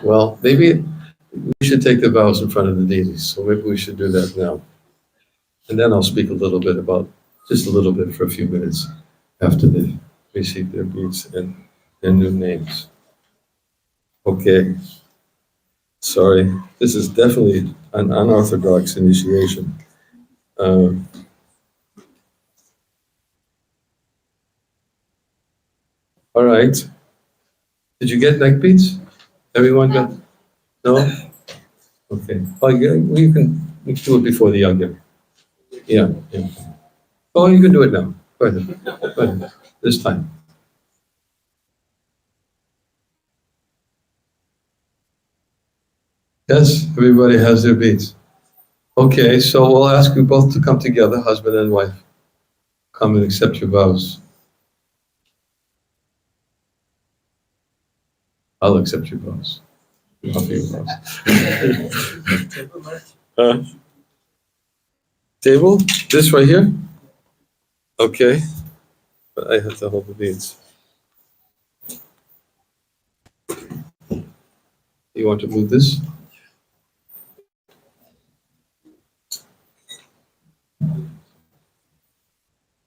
Well, maybe we should take the vows in front of the deities. So maybe we should do that now. And then I'll speak a little bit about, just a little bit for a few minutes after they receive their beads and their new names. Okay. Sorry, this is definitely an unorthodox initiation. All right. Did you get neck beads? Everyone got? No? Okay. Oh, yeah, well, you can do it before the yagya. Yeah, yeah. Oh, you can do it now. Go ahead. Go ahead. This time. Yes, everybody has their beads. Okay, so we'll ask you both to come together, husband and wife. Come and accept your vows. I'll accept your vows. Offer your vows. Table? This right here? Okay. But I have to hold the beads. You want to move this?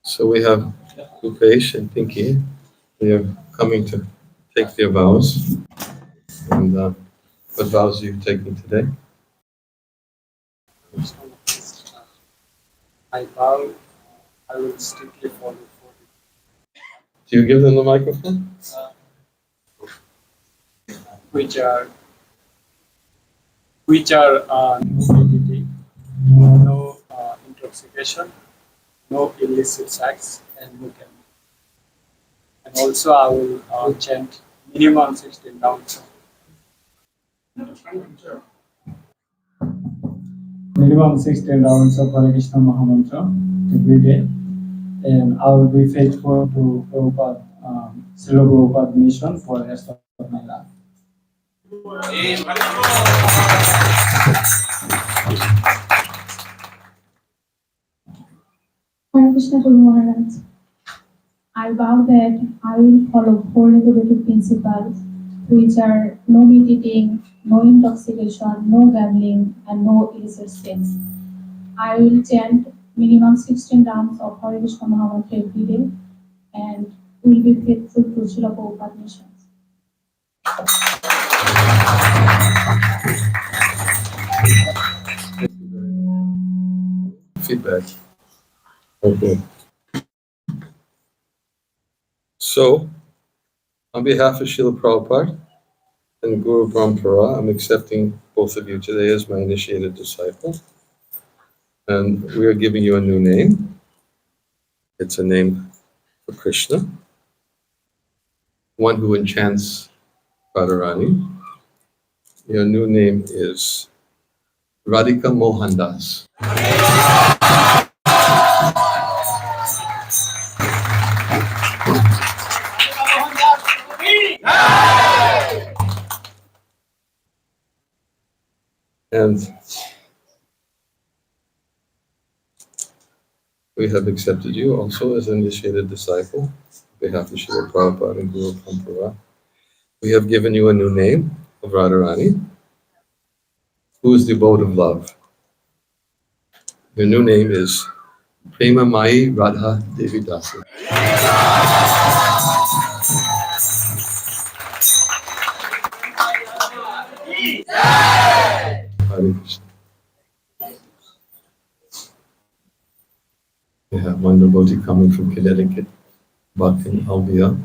So we have Rupesh and Pinky. They are coming to take their vows. And what vows are you taking today? I vow I will strictly follow for Do you give them the microphone? which are no nudity, no intoxication, no illicit sex, and no gambling. And also I will chant minimum 16 rounds. Minimum 16 rounds of Hare Krishna Mahamantra every day, and I will be faithful to Prabhupada, Srila Prabhupada mission for the rest of my life. Hare Krishna Guru Maharaj, I vow that I will follow four regulative principles, which are no meat eating, no intoxication, no gambling, and no illicit sex. I will chant minimum 16 rounds of Hare Krishna Mahamantra every day and will be faithful to Srila Prabhupada missions. Feedback. Okay. So, on behalf of Srila Prabhupada and Guru Parampara, I'm accepting both of you today as my initiated disciple. And we are giving you a new name. It's a name for Krishna, one who enchants Radharani. Your new name is Radhika Mohandas. And we have accepted you also as an initiated disciple on behalf of Srila Prabhupada and Guru Parampara. We have given you a new name of Radharani, who is the abode of love. Your new name is Prema Mai Radha Devi Dasi. Hare Krishna. We have one devotee coming from Connecticut, Bhakti Albia.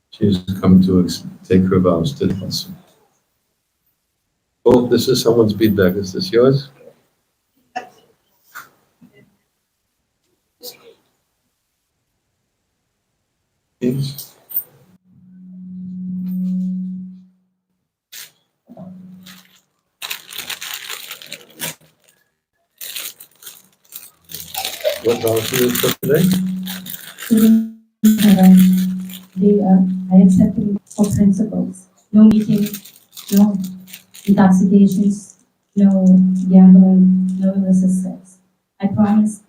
She's come to take her vows today also. Oh, this is someone's feedback. Is this yours? Yes. What vows do you for today? I accepted all principles. No meeting, no intoxications, no gambling, no illicit sex. I promise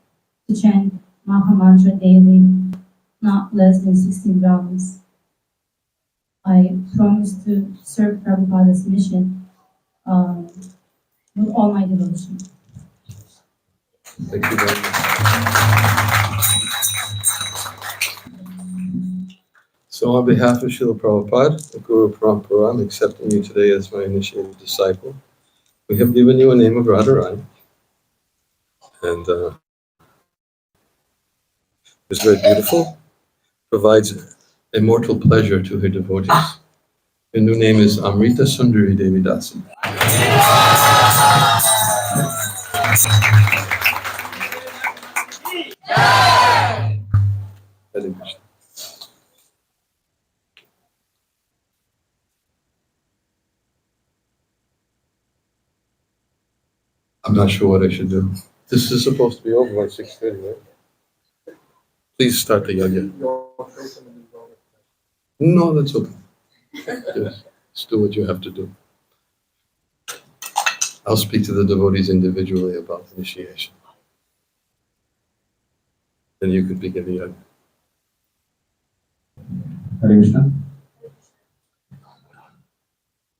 to chant Maha Mantra daily, not less than 16 rounds. I promise to serve Prabhupada's mission with all my devotion. Thank you very much. So on behalf of Srila Prabhupada, the Guru Parampara, I'm accepting you today as my initiated disciple. We have given you a name of Radharani. And it's very beautiful, provides immortal pleasure to her devotees. Her new name is Amrita Sundari Devi Dasi. Hare Krishna. I'm not sure what I should do. This is supposed to be over by 6:30, right? Please start the yajna. No, that's okay. Just do what you have to do. I'll speak to the devotees individually about initiation. Then you could begin the yajna. Hare Krishna.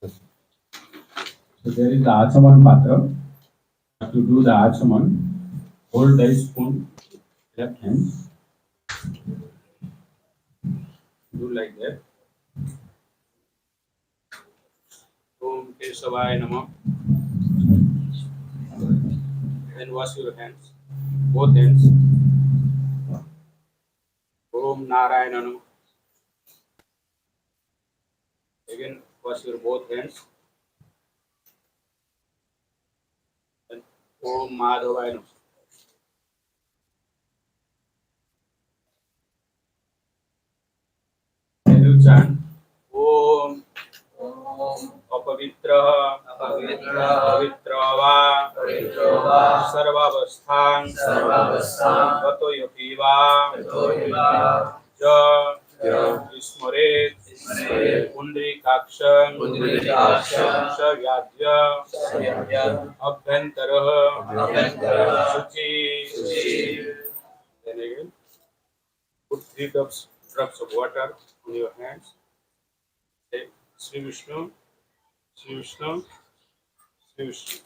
So there is the Achaman Patra. To do the Achaman, hold the spoon, left hand, do like that. Om Keshavaya Namah. Then wash your hands, both hands. Om Narayana Namah. Again, wash your both hands. And Om Madhavaya Namah. Then you chant Om Apavitra Pavitra Sarvavasthan Gato Yapiva Ja Ismaret Pundrikakshan Savyadya Abhyantara Suchi. Then again, put 3 drops of water on your hands. Say Sri Vishnu, Sri Vishnu, Sri Vishnu.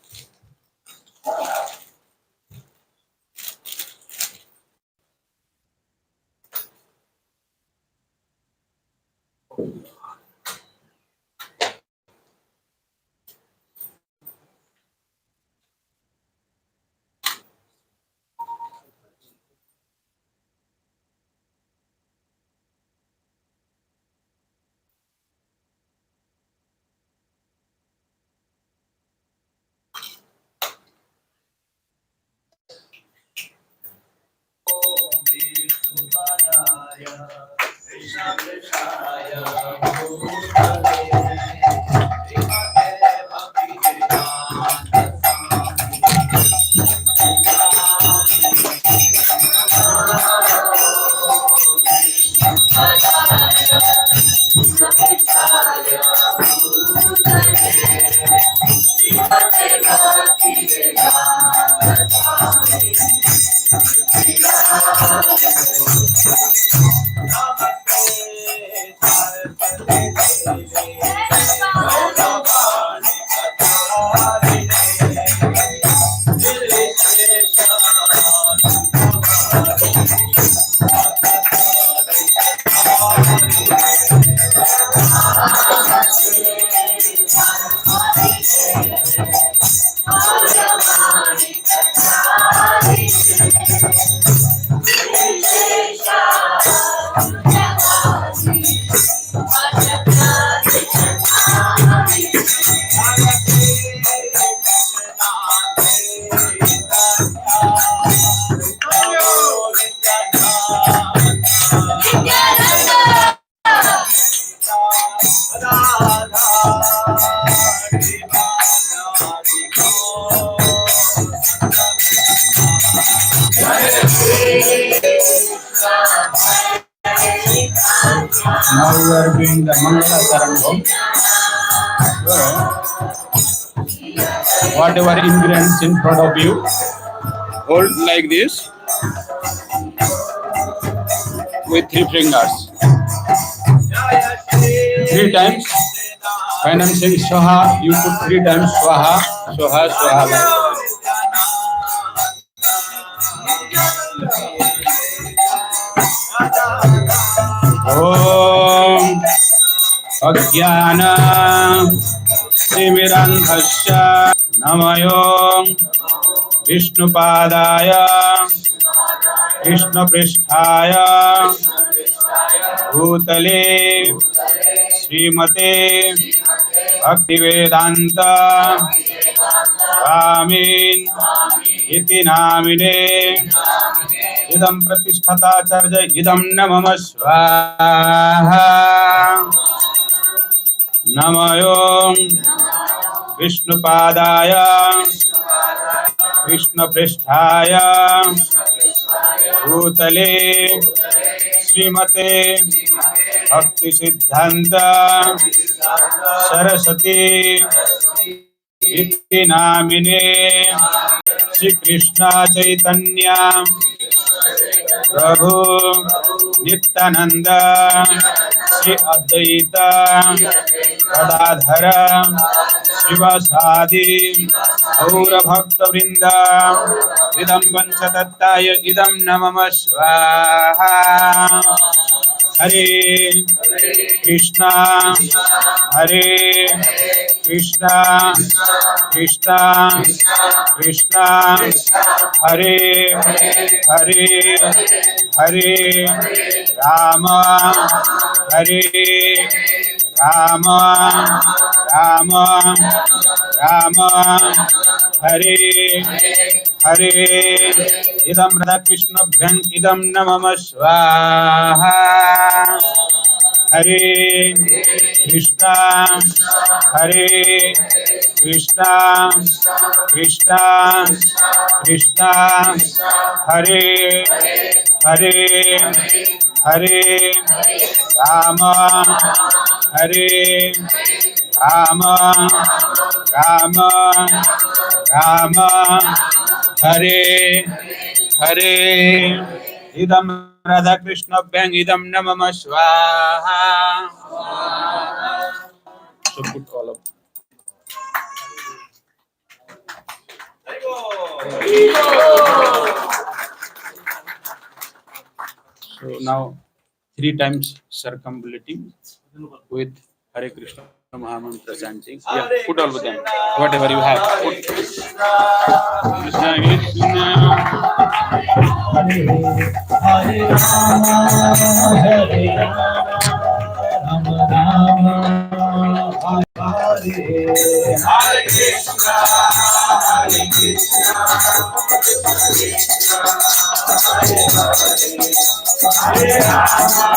Now we are doing the Mangala Sarango. Whatever ingredients in front of you, hold like this with 3 fingers. 3 times. When I'm saying Swaha, you put 3 times Swaha, Swaha, Swaha. Om Ajnana Timirandhasya Namayom Vishnupadaya Krishnapristhaya Bhutale Srimate Bhaktivedanta Swamin Iti Namine Idam Pratisthata Charja Idam Namama Swaha Namayom Vishnupadaya Krishnapristhaya Bhutale Srimate Bhakti Siddhanta Saraswati Iti Namine Shri Krishna Chaitanya Prabhu Nityananda Shri Advaita Gadadhara Shivasadi Gaura Bhakta Vrinda Idam Panchatattaya Idam Namama Swaha Hare Krishna Hare Krishna Krishna Krishna Hare Hare Hare Rama Hare Rama Rama Rama Hare Hare Idam Radha Krishna Bhyam Idam Namama Swaha Hare Krishna Hare Krishna Krishna Krishna Hare Hare Hare Rama Hare Rama Rama Rama Hare Hare Idam Radha Krishna Bhyam Idam Namama Swaha. So put all up. So now 3 times circumambulating with Hare Krishna Mahamantra chanting. Yeah, put all of them. Whatever you have. Put. Krishna Krishna. Hare Rama, Hare Rama, Rama Rama, Hare Hare Krishna, Hare Krishna, Krishna Hare Hare, Hare Rama,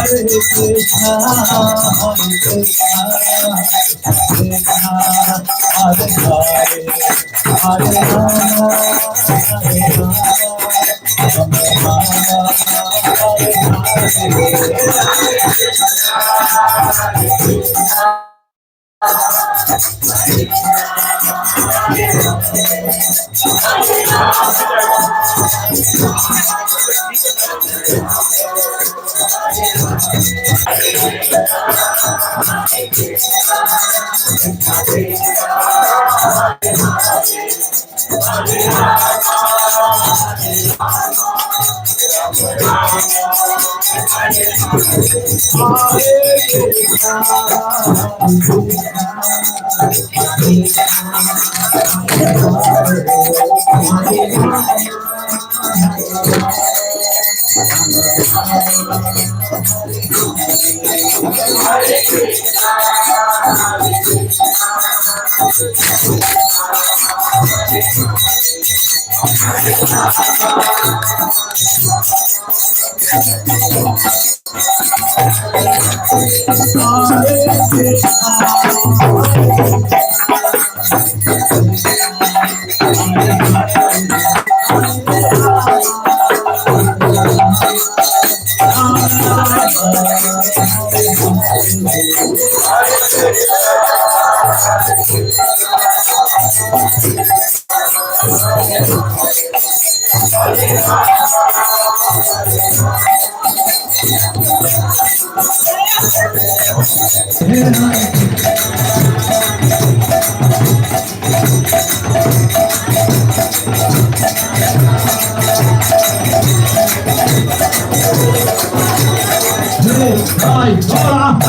Hare Krishna, Hare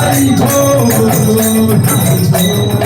Hari Bol, Hari Bol.